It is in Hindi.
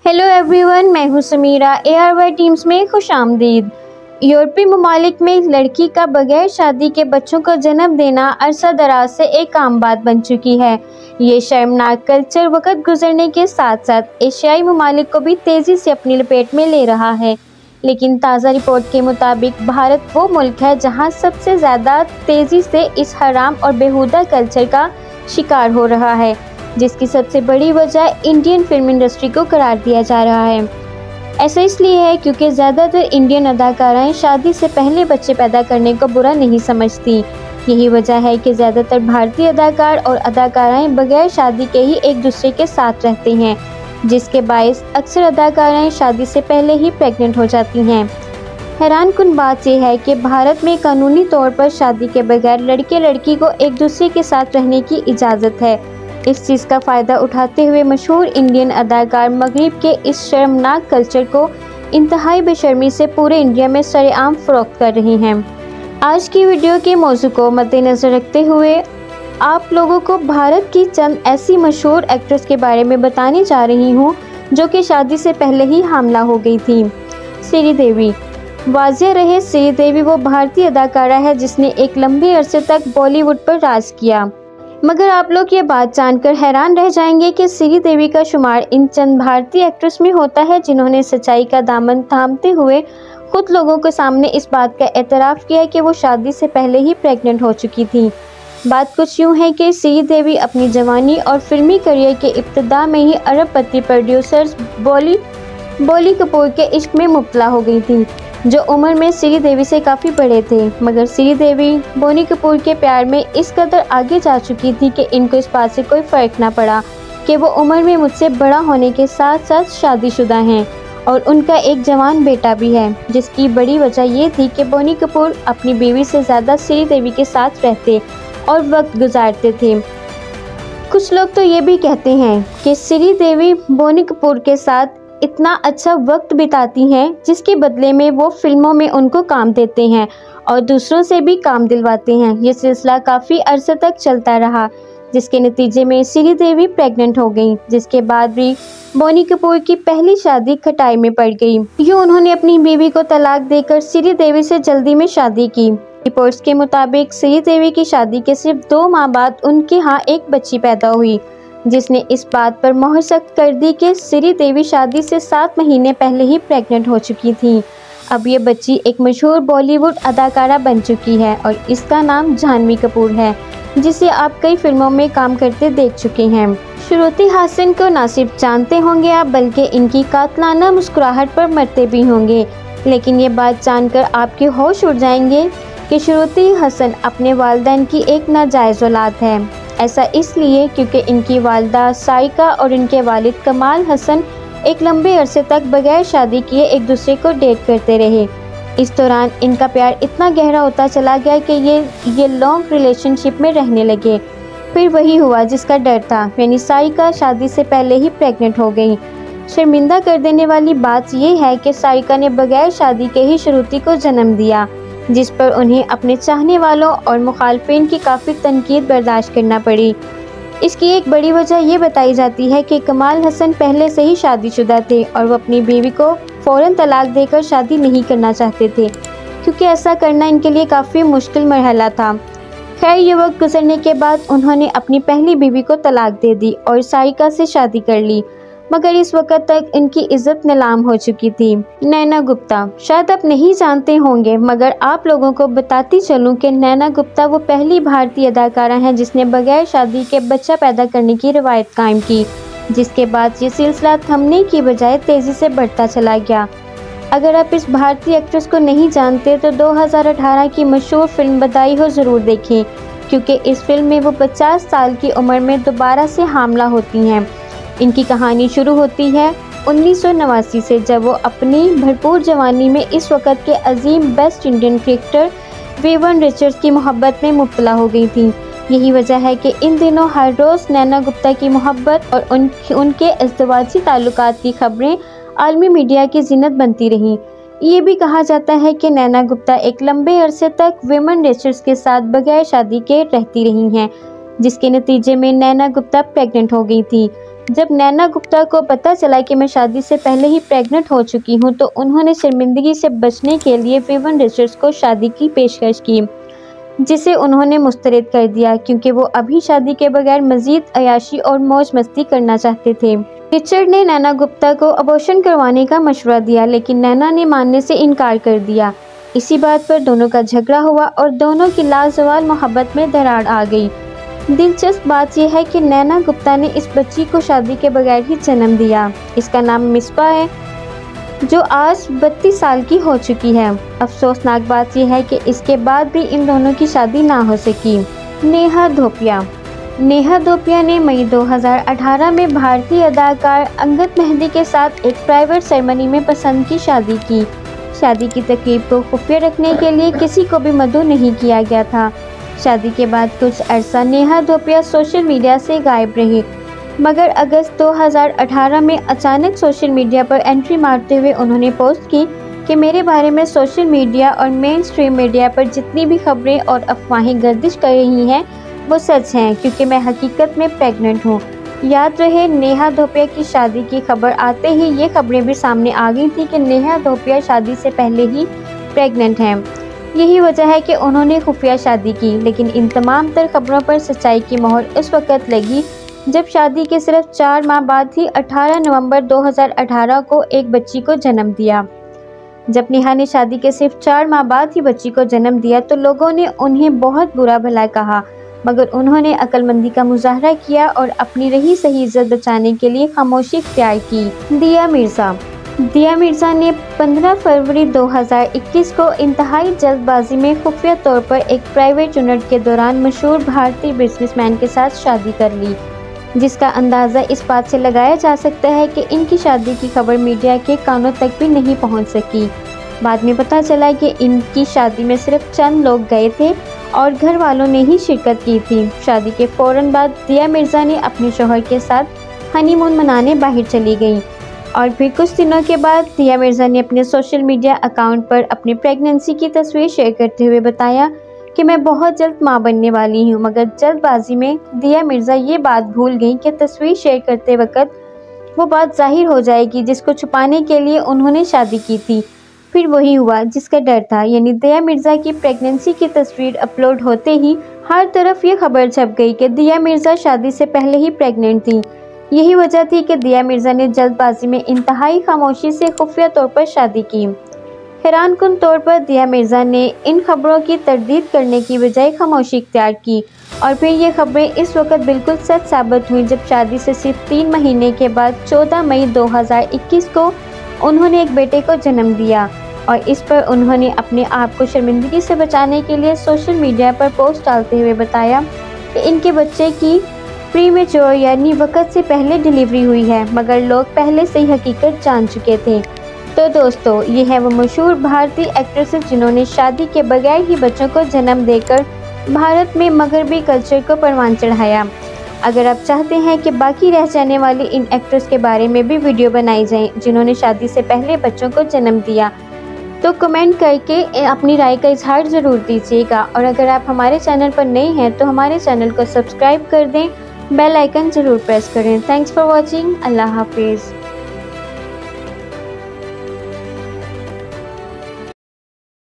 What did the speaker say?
हेलो एवरीवन, मैं हूं समीरा। ARY टीम्स में खुश आमदीद। यूरोपीय ममालिक में लड़की का बगैर शादी के बच्चों को जन्म देना अरसा दराज से एक आम बात बन चुकी है। ये शर्मनाक कल्चर वक्त गुजरने के साथ साथ एशियाई ममालिक को भी तेज़ी से अपनी लपेट में ले रहा है। लेकिन ताज़ा रिपोर्ट के मुताबिक भारत वो मुल्क है जहाँ सबसे ज़्यादा तेज़ी से इस हराम और बेहुदा कल्चर का शिकार हो रहा है, जिसकी सबसे बड़ी वजह इंडियन फिल्म इंडस्ट्री को करार दिया जा रहा है। ऐसा इसलिए है क्योंकि ज़्यादातर इंडियन अदाकाराएं शादी से पहले बच्चे पैदा करने को बुरा नहीं समझती। यही वजह है कि ज़्यादातर भारतीय अदाकार और अदाकाराएं बगैर शादी के ही एक दूसरे के साथ रहते हैं, जिसके बायस अक्सर अदाकाराएं शादी से पहले ही प्रेग्नेंट हो जाती हैं। हैरानकुन बात यह है कि भारत में कानूनी तौर पर शादी के बगैर लड़के लड़की को एक दूसरे के साथ रहने की इजाज़त है। इस चीज़ का फ़ायदा उठाते हुए मशहूर इंडियन अदाकार मगरिब के इस शर्मनाक कल्चर को इंतहाई बेशर्मी से पूरे इंडिया में सरेआम फ़रोख्त कर रहे हैं। आज की वीडियो के मौजू को मद्देनज़र रखते हुए आप लोगों को भारत की चंद ऐसी मशहूर एक्ट्रेस के बारे में बताने जा रही हूँ जो कि शादी से पहले ही हामला हो गई थी। श्रीदेवी। वाज़ेह रहे, श्रीदेवी वो भारतीय अदाकारा है जिसने एक लंबे अरसे तक बॉलीवुड पर राज किया। मगर आप लोग ये बात जानकर हैरान रह जाएंगे कि श्रीदेवी का शुमार इन चंद भारतीय एक्ट्रेस में होता है जिन्होंने सच्चाई का दामन थामते हुए खुद लोगों के सामने इस बात का एतराफ़ किया कि वो शादी से पहले ही प्रेग्नेंट हो चुकी थी। बात कुछ यूँ है कि श्रीदेवी अपनी जवानी और फिल्मी करियर के इब्तिदा में ही अरबपति प्रोड्यूसर्स बॉली कपूर के इश्क में मुब्तला हो गई थी, जो उम्र में श्रीदेवी से काफ़ी बड़े थे। मगर श्रीदेवी बोनी कपूर के प्यार में इस कदर आगे जा चुकी थी कि इनको इस बात से कोई फ़र्क ना पड़ा कि वो उम्र में मुझसे बड़ा होने के साथ साथ शादीशुदा हैं और उनका एक जवान बेटा भी है, जिसकी बड़ी वजह ये थी कि बोनी कपूर अपनी बीवी से ज़्यादा श्रीदेवी के साथ रहते और वक्त गुजारते थे। कुछ लोग तो ये भी कहते हैं कि श्रीदेवी बोनी कपूर के साथ इतना अच्छा वक्त बिताती हैं जिसके बदले में वो फिल्मों में उनको काम देते हैं और दूसरों से भी काम दिलवाते हैं। ये सिलसिला काफ़ी अरसे तक चलता रहा, जिसके नतीजे में श्रीदेवी प्रेग्नेंट हो गई, जिसके बाद भी बोनी कपूर की पहली शादी खटाई में पड़ गई। यूँ उन्होंने अपनी बीवी को तलाक देकर श्रीदेवी से जल्दी में शादी की। रिपोर्ट्स के मुताबिक श्रीदेवी की शादी के सिर्फ 2 माह बाद उनके यहाँ एक बच्ची पैदा हुई, जिसने इस बात पर मोहर सख्त कर दी कि श्रीदेवी शादी से 7 महीने पहले ही प्रेग्नेंट हो चुकी थी। अब ये बच्ची एक मशहूर बॉलीवुड अदाकारा बन चुकी है और इसका नाम जाह्नवी कपूर है, जिसे आप कई फिल्मों में काम करते देख चुके हैं। श्रुति हासन को ना सिर्फ जानते होंगे आप, बल्कि इनकी कातलाना मुस्कुराहट पर मरते भी होंगे। लेकिन ये बात जानकर आपके होश उड़ जाएंगे कि श्रुति हासन अपने वालिदैन की एक नाजायज़ औलाद है। ऐसा इसलिए क्योंकि इनकी वालिदा साइका और इनके वालिद कमाल हसन एक लंबे अरसे तक बगैर शादी किए एक दूसरे को डेट करते रहे। इस दौरान इनका प्यार इतना गहरा होता चला गया कि ये लॉन्ग रिलेशनशिप में रहने लगे। फिर वही हुआ जिसका डर था, यानी साइका शादी से पहले ही प्रेग्नेंट हो गई। शर्मिंदा कर देने वाली बात यह है कि साइका ने बगैर शादी के ही श्रुति को जन्म दिया, जिस पर उन्हें अपने चाहने वालों और मुखालफिन की काफ़ी तनकीद बर्दाश्त करना पड़ी। इसकी एक बड़ी वजह यह बताई जाती है कि कमाल हसन पहले से ही शादीशुदा थे और वो अपनी बीवी को फ़ौरन तलाक देकर शादी नहीं करना चाहते थे, क्योंकि ऐसा करना इनके लिए काफ़ी मुश्किल मरहला था। खैर, ये वक्त गुजरने के बाद उन्होंने अपनी पहली बीवी को तलाक दे दी और साइका से शादी कर ली, मगर इस वक्त तक इनकी इज्जत नीलाम हो चुकी थी। नैना गुप्ता। शायद आप नहीं जानते होंगे, मगर आप लोगों को बताती चलूं कि नैना गुप्ता वो पहली भारतीय अदाकारा हैं जिसने बगैर शादी के बच्चा पैदा करने की रवायत कायम की, जिसके बाद ये सिलसिला थमने की बजाय तेज़ी से बढ़ता चला गया। अगर आप इस भारतीय एक्ट्रेस को नहीं जानते तो 2018 की मशहूर फिल्म बधाई हो ज़रूर देखें, क्योंकि इस फिल्म में वो 50 साल की उम्र में दोबारा से हामला होती हैं। इनकी कहानी शुरू होती है 1989 से, जब वो अपनी भरपूर जवानी में इस वक्त के अजीम best Indian cricketer Vivian Richards की मोहब्बत में मुब्तला हो गई थी। यही वजह है कि इन दिनों हर रोज़ नैना गुप्ता की मोहब्बत और उनके इज़्दिवाजी ताल्लुकात की खबरें आलमी मीडिया की ज़ीनत बनती रहीं। ये भी कहा जाता है कि नैना गुप्ता एक लंबे अरसे तक विवियन रिचर्ड्स के साथ बगैर शादी के रहती रही हैं, जिसके नतीजे में नैना गुप्ता प्रेग्नेंट हो गई थी। जब नैना गुप्ता को पता चला कि मैं शादी से पहले ही प्रेग्नेंट हो चुकी हूं, तो उन्होंने शर्मिंदगी से बचने के लिए विवन रिचर्ड्स को शादी की पेशकश की, जिसे उन्होंने मुस्तरद कर दिया क्योंकि वो अभी शादी के बगैर मजीद अयाशी और मौज मस्ती करना चाहते थे। रिचर्ड ने नैना गुप्ता को अबॉर्शन करवाने का मशवरा दिया, लेकिन नैना ने मानने से इनकार कर दिया। इसी बात पर दोनों का झगड़ा हुआ और दोनों की लाजवाल मोहब्बत में दरार आ गई। दिलचस्प बात यह है कि नैना गुप्ता ने इस बच्ची को शादी के बगैर ही जन्म दिया। इसका नाम मिसबा है, जो आज 32 साल की हो चुकी है। अफसोसनाक बात यह है कि इसके बाद भी इन दोनों की शादी ना हो सकी। नेहा धोपिया ने मई 2018 में भारतीय अदाकार अंगद मेहंदी के साथ एक प्राइवेट सेरेमनी में पसंद की शादी की। शादी की तकरीब को खुफिया रखने के लिए किसी को भी मदऊ नहीं किया गया था। शादी के बाद कुछ अरसा नेहा धोपिया सोशल मीडिया से गायब रही, मगर अगस्त 2018 में अचानक सोशल मीडिया पर एंट्री मारते हुए उन्होंने पोस्ट की कि मेरे बारे में सोशल मीडिया और मेन स्ट्रीम मीडिया पर जितनी भी खबरें और अफवाहें गर्दिश कर रही हैं वो सच हैं, क्योंकि मैं हकीकत में प्रेग्नेंट हूँ। याद रहे, नेहा धोपिया की शादी की खबर आते ही ये खबरें भी सामने आ गई थी कि नेहा धोपिया शादी से पहले ही प्रेग्नेंट हैं। यही वजह है कि उन्होंने खुफिया शादी की, लेकिन इन तमाम तर खबरों पर सच्चाई की मोहर उस वक़्त लगी जब शादी के सिर्फ 4 माह बाद ही 18 नवंबर 2018 को एक बच्ची को जन्म दिया। जब नेहा ने शादी के सिर्फ 4 माह बाद ही बच्ची को जन्म दिया तो लोगों ने उन्हें बहुत बुरा भला कहा, मगर उन्होंने अक्लमंदी का मुजाहरा किया और अपनी रही सही इज्जत बचाने के लिए खामोशी इख्तियार की। दिया मिर्ज़ा ने 15 फरवरी 2021 को इंतहाई जल्दबाजी में खुफिया तौर पर एक प्राइवेट यूनिट के दौरान मशहूर भारतीय बिजनेसमैन के साथ शादी कर ली, जिसका अंदाज़ा इस बात से लगाया जा सकता है कि इनकी शादी की खबर मीडिया के कानों तक भी नहीं पहुंच सकी। बाद में पता चला कि इनकी शादी में सिर्फ चंद लोग गए थे और घर वालों ने ही शिरकत की थी। शादी के फ़ौरन बाद दिया मिर्ज़ा ने अपने शौहर के साथ हनीमून मनाने बाहर चली गईं और फिर कुछ दिनों के बाद दिया मिर्ज़ा ने अपने सोशल मीडिया अकाउंट पर अपनी प्रेगनेंसी की तस्वीर शेयर करते हुए बताया कि मैं बहुत जल्द मां बनने वाली हूं, मगर जल्दबाजी में दिया मिर्ज़ा ये बात भूल गई कि तस्वीर शेयर करते वक्त वो बात जाहिर हो जाएगी जिसको छुपाने के लिए उन्होंने शादी की थी। फिर वही हुआ जिसका डर था, यानी दिया मिर्ज़ा की प्रेगनेंसी की तस्वीर अपलोड होते ही हर तरफ ये खबर छप गई कि दिया मिर्ज़ा शादी से पहले ही प्रेग्नेंट थी। यही वजह थी कि दिया मिर्ज़ा ने जल्दबाजी में इंतहाई खामोशी से खुफिया तौर पर शादी की। हैरानकुन तौर पर दिया मिर्ज़ा ने इन खबरों की तरदीद करने की बजाय खामोशी इख्तियार की और फिर ये खबरें इस वक्त बिल्कुल सच साबित हुई जब शादी से सिर्फ 3 महीने के बाद 14 मई 2021 को उन्होंने एक बेटे को जन्म दिया और इस पर उन्होंने अपने आप को शर्मिंदगी से बचाने के लिए सोशल मीडिया पर पोस्ट डालते हुए बताया कि इनके बच्चे की प्रीमेच्योर यानी वक्त से पहले डिलीवरी हुई है, मगर लोग पहले से ही हकीकत जान चुके थे। तो दोस्तों, ये है वो मशहूर भारतीय एक्ट्रेसेस जिन्होंने शादी के बगैर ही बच्चों को जन्म देकर भारत में मगरबी कल्चर को परवान चढ़ाया। अगर आप चाहते हैं कि बाकी रह जाने वाली इन एक्ट्रेस के बारे में भी वीडियो बनाई जाए जिन्होंने शादी से पहले बच्चों को जन्म दिया, तो कमेंट करके अपनी राय का इजहार ज़रूर दीजिएगा। और अगर आप हमारे चैनल पर नए हैं तो हमारे चैनल को सब्सक्राइब कर दें, बेल आइकन ज़रूर प्रेस करें। Thanks for watching. अल्लाह हाफिज़।